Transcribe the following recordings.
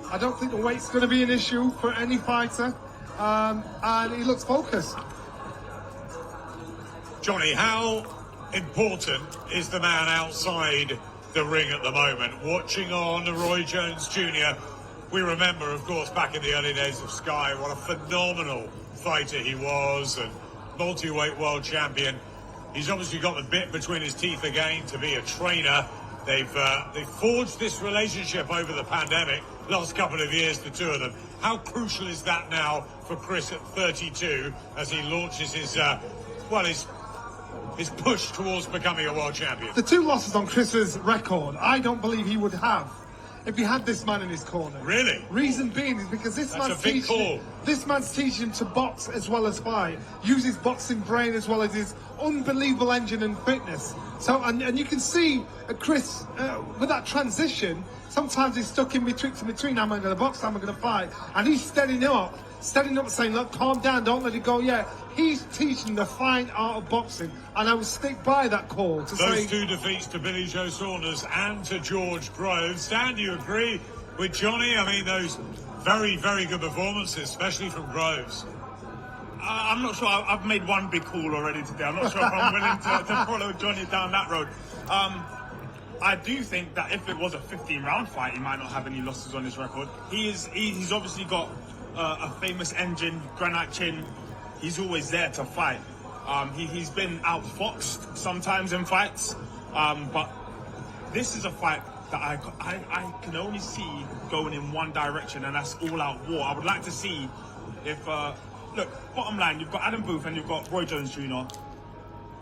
I don't think the weight's going to be an issue for any fighter, and he looks focused. Johnny, how important is the man outside the ring at the moment? Watching on Roy Jones Jr., we remember, of course, back in the early days of Sky, what a phenomenal fighter he was, and multi-weight world champion. He's obviously got the bit between his teeth again to be a trainer. They've forged this relationship over the pandemic, last couple of years, the two of them. How crucial is that now for Chris at 32 as he launches his push towards becoming a world champion? The 2 losses on Chris's record, I don't believe he would have if he had this man in his corner. Really? Reason being is because this man's teaching him to box as well as fight, use his boxing brain as well as his unbelievable engine and fitness. So, and you can see Chris with that transition, sometimes he's stuck in between, am I going to box, am I going to fight? And he's steadying up, saying, look, calm down, don't let it go yet. He's teaching the fine art of boxing, and I will stick by that call to say... Those 2 defeats to Billy Joe Saunders and to George Groves. Dan, do you agree with Johnny? I mean, those very, very good performances, especially from Groves. I'm not sure. I've made one big call already today. I'm not sure if I'm willing to follow Johnny down that road. I do think that if it was a 15-round fight, he might not have any losses on his record. He's obviously got a famous engine, granite chin. He's always there to fight. He's been outfoxed sometimes in fights, but this is a fight that I can only see going in one direction, and that's all-out war. I would like to see if... look, bottom line, you've got Adam Booth and you've got Roy Jones Jr.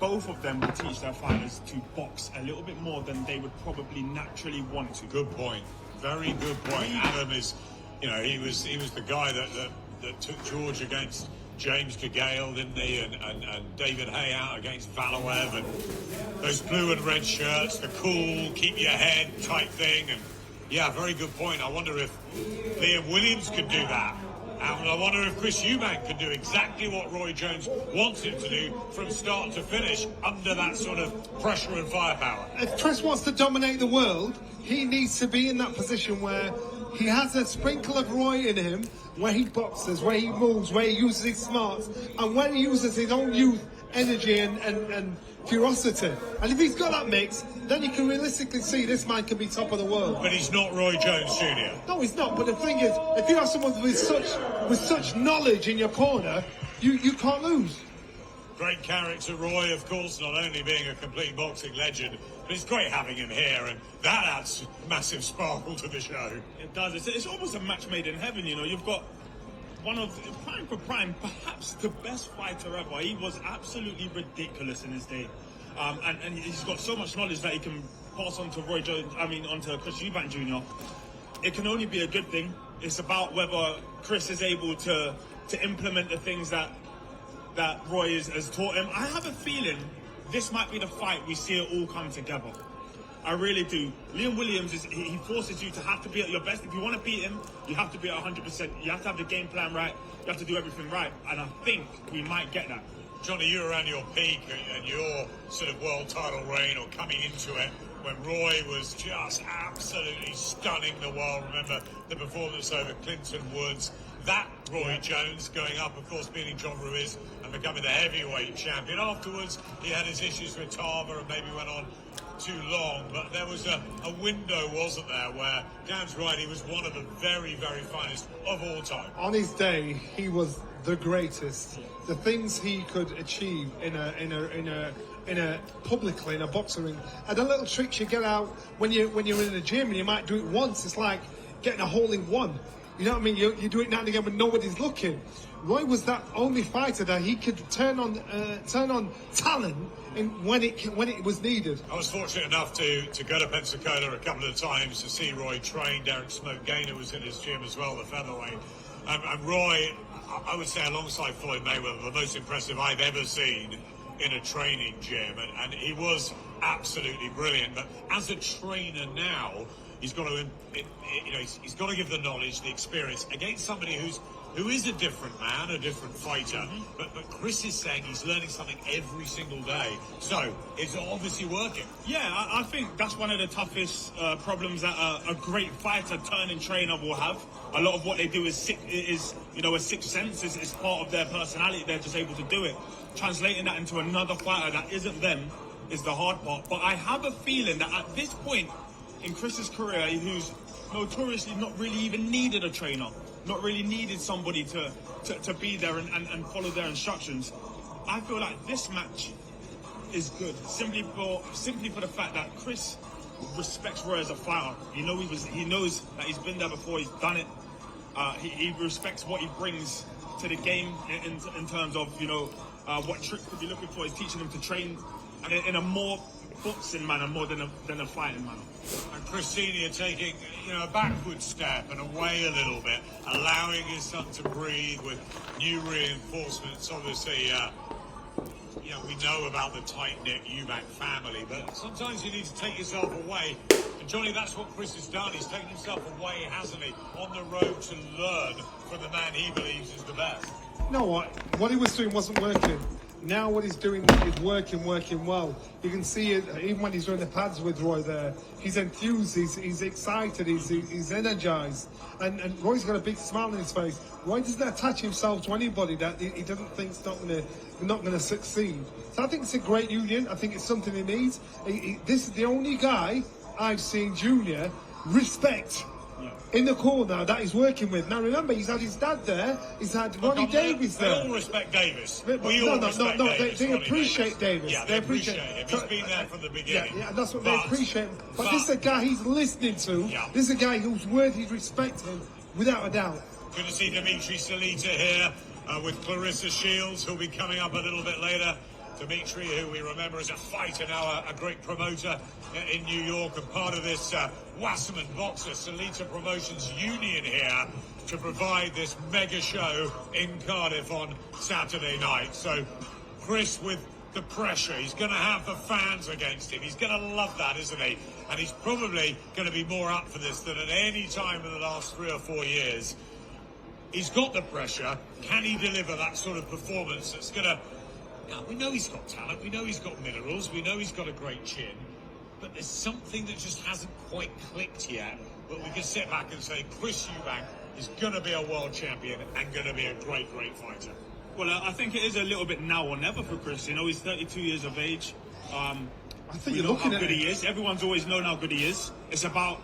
Both of them will teach their fighters to box a little bit more than they would probably naturally want to. Good point. Very good point. Adam is, you know, he was the guy that took George against James DeGale, didn't he? And David Hay out against Valaev, and those blue and red shirts, the cool, keep your head type thing. And yeah, very good point. I wonder if Liam Williams could do that. And I wonder if Chris EUBANK can do exactly what Roy Jones wants him to do from start to finish under that sort of pressure and firepower. If Chris wants to dominate the world, he needs to be in that position where he has a sprinkle of Roy in him, where he boxes, where he moves, where he uses his smarts, and where he uses his own youth, energy and curiosity. And if he's got that mix, then you can realistically see this man can be top of the world. But he's not Roy Jones Jr. No, he's not. But the thing is, if you have someone with such knowledge in your corner, you can't lose. Great character, Roy, of course, not only being a complete boxing legend, but it's great having him here, and that adds massive sparkle to the show. It does. It's almost a match made in heaven, you know. You've got one of, prime for prime, perhaps the best fighter ever. He was absolutely ridiculous in his day. And he's got so much knowledge that he can pass on to onto Chris EUBANK Jr. It can only be a good thing. It's about whether Chris is able to implement the things that Roy has taught him. I have a feeling this might be the fight we see it all come together. I really do. Liam Williams, he forces you to have to be at your best. If you want to beat him, you have to be at 100%. You have to have the game plan right. You have to do everything right. And I think we might get that. Johnny, you were around your peak and your sort of world title reign, or coming into it, when Roy was just absolutely stunning the world. Remember the performance over Clinton Woods. That Roy Jones going up, of course, beating John Ruiz and becoming the heavyweight champion. Afterwards, he had his issues with Tava and maybe went on too long, but there was a window, wasn't there, where Dan's right, he was one of the very, very finest of all time. On his day, he was the greatest. The things he could achieve in a publicly in a boxing ring, and the little tricks you get out when you're in a gym and you might do it once. It's like getting a hole in one. You know what I mean? You do it now and again when nobody's looking. Roy was that only fighter that he could turn on talent when it was needed. I was fortunate enough to go to Pensacola a couple of times to see Roy train. Derek Smoke Gaynor was in his gym as well, the featherweight. And Roy, I would say, alongside Floyd Mayweather, the most impressive I've ever seen in a training gym, and he was absolutely brilliant. But as a trainer now, he's got to, he's got to give the knowledge, the experience against somebody who's who is a different man, a different fighter. But Chris is saying he's learning something every single day. So it's obviously working. Yeah, I think that's one of the toughest problems that a great fighter turning trainer will have. A lot of what they do is you know, a sixth sense. Is part of their personality. They're just able to do it. Translating that into another fighter that isn't them is the hard part. But I have a feeling that at this point in Chris's career, who's notoriously not really even needed a trainer, not really needed somebody to be there and follow their instructions, I feel like this match is good simply for the fact that Chris respects Roy as a fighter. He knows that he's been there before, he's done it. He respects what he brings to the game in terms of, you know, what tricks to be looking for. He's teaching him to train in a more boxing manner more than a fighting manner. And Chris Senior taking, you know, a backward step and away a little bit, allowing his son to breathe with new reinforcements. Obviously, you know, we know about the tight-knit EUBANK family, but sometimes you need to take yourself away. And Johnny, that's what Chris has done. He's taken himself away, hasn't he, on the road to learn from the man he believes is the best. You know what he was doing wasn't working. Now what he's doing is working well. You can see it even when he's doing the pads with Roy there. He's enthused, he's excited, he's energized. And Roy's got a big smile on his face. Roy doesn't attach himself to anybody that he doesn't think's not gonna succeed. So I think it's a great union. I think it's something he needs. This is the only guy I've seen Junior respect in the corner that he's working with. Now remember, he's had his dad there, he's had Ronnie Davis there. They all respect Davis. No, Davis, they appreciate Davis. Yeah, they appreciate him. He's been there from the beginning. Yeah, that's what they appreciate. But this is a guy he's listening to. Yeah. This is a guy whose word he's respecting, without a doubt. Good to see Dimitri Salita here with Clarissa Shields, who'll be coming up a little bit later. Dimitri, who we remember as a fighter, now a great promoter in New York, and part of this Wasserman Boxer Salita Promotions Union here to provide this mega show in Cardiff on Saturday night. So Chris, with the pressure, he's going to have the fans against him. He's going to love that, isn't he? And he's probably going to be more up for this than at any time in the last 3 or 4 years. He's got the pressure. Can he deliver that sort of performance that's going to... Now, we know he's got talent, we know he's got minerals, we know he's got a great chin, but there's something that just hasn't quite clicked yet. But we can sit back and say Chris EUBANK is going to be a world champion and going to be a great fighter. Well, I think it is a little bit now or never for Chris. You know, he's 32 years of age. I think we you're know looking how at good it. he is. Everyone's always known how good he is. It's about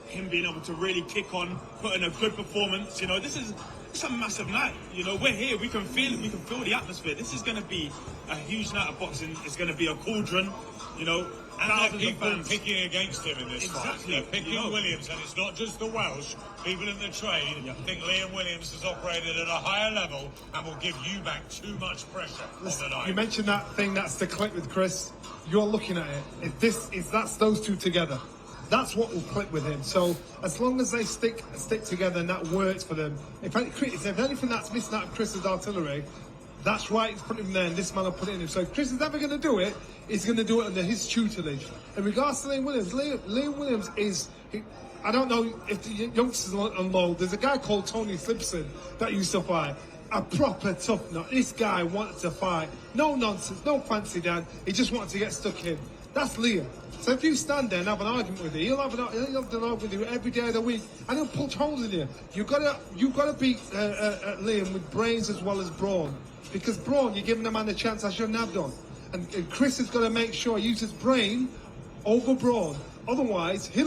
him being able to really kick on, put in a good performance. You know, it's a massive night. You know, we're here. We can feel it. We can feel the atmosphere. This is going to be a huge night of boxing. It's going to be a cauldron. You know, and there are people picking against him in this fight. They're picking Williams, and it's not just the Welsh. People in the trade think Liam Williams has operated at a higher level and will give EUBANK too much pressure on the night. You mentioned that thing that's the click with Chris. You're looking at it. That's those two together. That's what will click with him. So as long as they stick together and that works for them, if anything that's missing out of Chris's artillery, that's right, he's putting him there, and this man will put it in him. So if Chris is never going to do it, he's going to do it under his tutelage. In regards to Liam Williams, Liam Williams is... I don't know if the youngsters unload. There's a guy called Tony Simpson that used to fight. A proper tough nut. This guy wanted to fight. No nonsense, no fancy dan. He just wanted to get stuck in. That's Liam. So if you stand there and have an argument with him, he'll have an argument with you every day of the week, and he'll punch holes in you. You've got to beat Liam with brains as well as brawn, because brawn, you're giving the man a chance I shouldn't have done. And Chris has got to make sure he uses brain over brawn. Otherwise, he'll